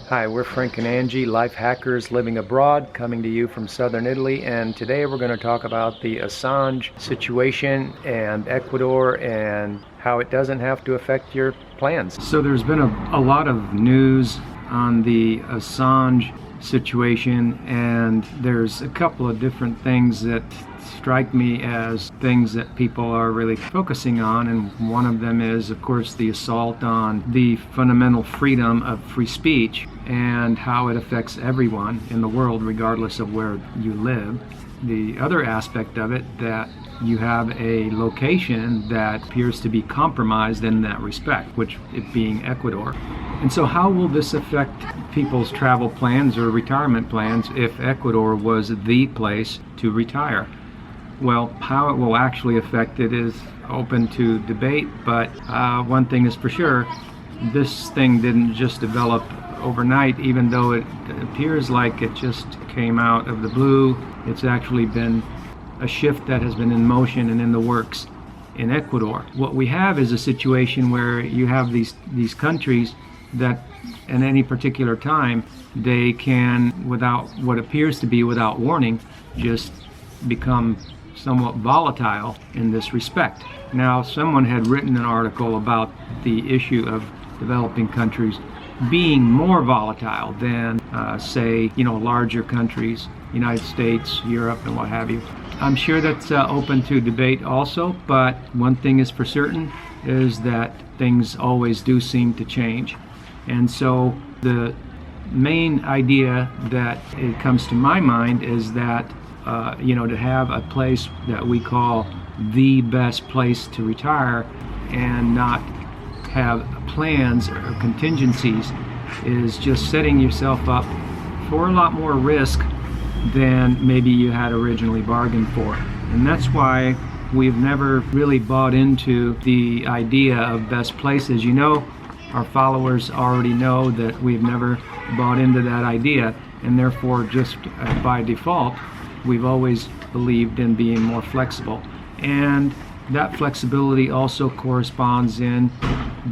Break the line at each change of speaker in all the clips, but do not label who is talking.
Hi, we're Frank and Angie, life hackers living abroad, coming to you from southern Italy, and today we're going to talk about the Assange situation and Ecuador and how it doesn't have to affect your plans. So there's been a lot of news on the Assange situation, and there's a couple of different things that strike me as things that people are really focusing on, and one of them is, of course, the assault on the fundamental freedom of free speech and how it affects everyone in the world regardless of where you live. The other aspect of it, that you have a location that appears to be compromised in that respect, which it being Ecuador. And so how will this affect people's travel plans or retirement plans if Ecuador was the place to retire? Well, how it will actually affect it is open to debate, but one thing is for sure, this thing didn't just develop overnight, even though it appears like it just came out of the blue. It's actually been a shift that has been in motion and in the works in Ecuador. What we have is a situation where you have these countries that at any particular time, they can, without what appears to be without warning, just become somewhat volatile in this respect. Now, someone had written an article about the issue of developing countries being more volatile than, say, larger countries, United States, Europe, and what have you. I'm sure that's open to debate also, but one thing is for certain is that things always do seem to change. And so the main idea that it comes to my mind is that to have a place that we call the best place to retire and not have plans or contingencies is just setting yourself up for a lot more risk than maybe you had originally bargained for. And that's why we've never really bought into the idea of best places. Our followers already know that we've never bought into that idea, and therefore just by default we've always believed in being more flexible. And that flexibility also corresponds in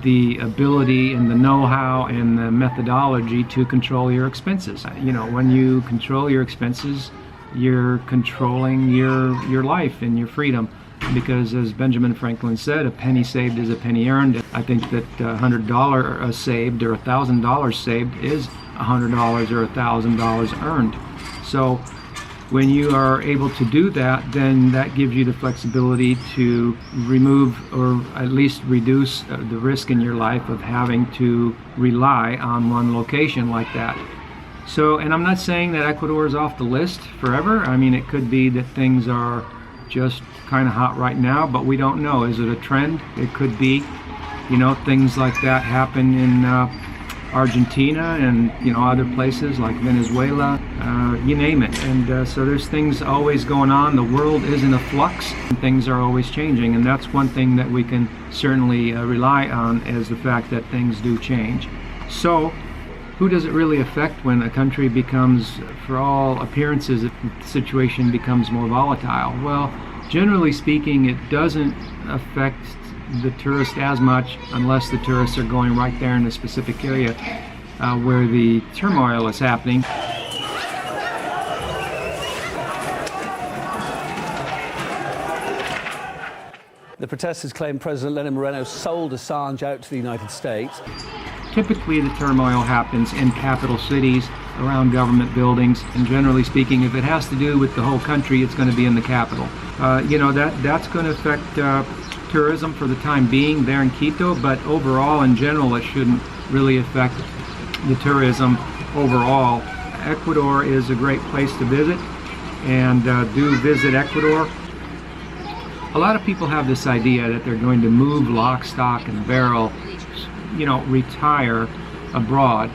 the ability and the know-how and the methodology to control your expenses. When you control your expenses, you're controlling your life and your freedom. Because as Benjamin Franklin said, a penny saved is a penny earned. I think that $100 saved or $1,000 saved is $100 or $1,000 earned. So when you are able to do that, then that gives you the flexibility to remove or at least reduce the risk in your life of having to rely on one location like that. So, and I'm not saying that Ecuador is off the list forever. I mean, it could be that things are just kind of hot right now, but we don't know. Is it a trend? It could be. Things like that happen in Argentina and other places like Venezuela, you name it. And so there's things always going on. The world is in a flux and things are always changing, and that's one thing that we can certainly rely on, is the fact that things do change. So who does it really affect when a country becomes, for all appearances, the situation becomes more volatile? Well, generally speaking, it doesn't affect the tourist as much unless the tourists are going right there in the specific area where the turmoil is happening.
The protesters claim President Lenin Moreno sold Assange out to the United States.
Typically, the turmoil happens in capital cities, around government buildings, and generally speaking, if it has to do with the whole country, it's going to be in the capital. That's going to affect tourism for the time being there in Quito, but overall, in general, it shouldn't really affect the tourism overall. Ecuador is a great place to visit, and do visit Ecuador. A lot of people have this idea that they're going to move lock, stock, and barrel, retire abroad,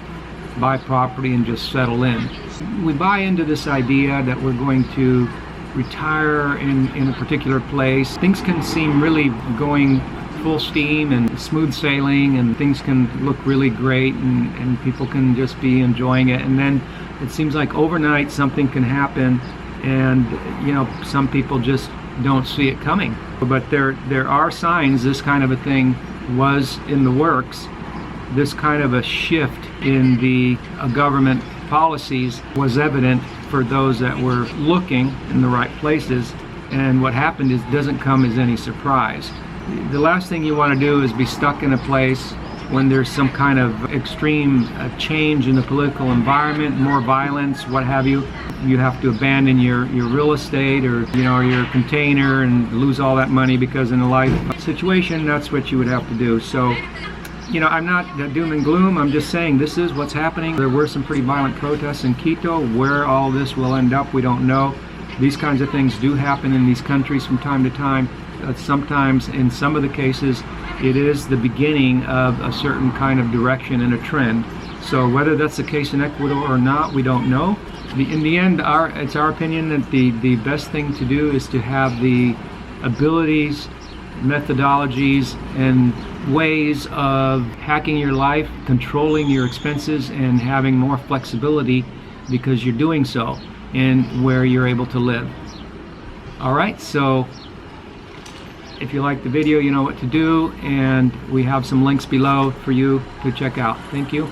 buy property, and just settle in. We buy into this idea that we're going to retire in a particular place. Things can seem really going full steam and smooth sailing, and things can look really great, and people can just be enjoying it. And then it seems like overnight something can happen, and some people just don't see it coming. But there are signs this kind of a thing was in the works, this kind of a shift in the government policies was evident for those that were looking in the right places, and what happened is doesn't come as any surprise. The last thing you want to do is be stuck in a place when there's some kind of extreme change in the political environment, more violence, what have you. You have to abandon your real estate or your container and lose all that money, because in a life situation that's what you would have to do. So I'm not doom and gloom, I'm just saying this is what's happening. There were some pretty violent protests in Quito. Where all this will end up, we don't know. These kinds of things do happen in these countries from time to time. Sometimes, in some of the cases, it is the beginning of a certain kind of direction and a trend. So whether that's the case in Ecuador or not, we don't know. In the end, it's our opinion that the best thing to do is to have the abilities, methodologies, and ways of hacking your life, controlling your expenses, and having more flexibility because you're doing so and where you're able to live. All right, so if you like the video, you know what to do, and we have some links below for you to check out. Thank you.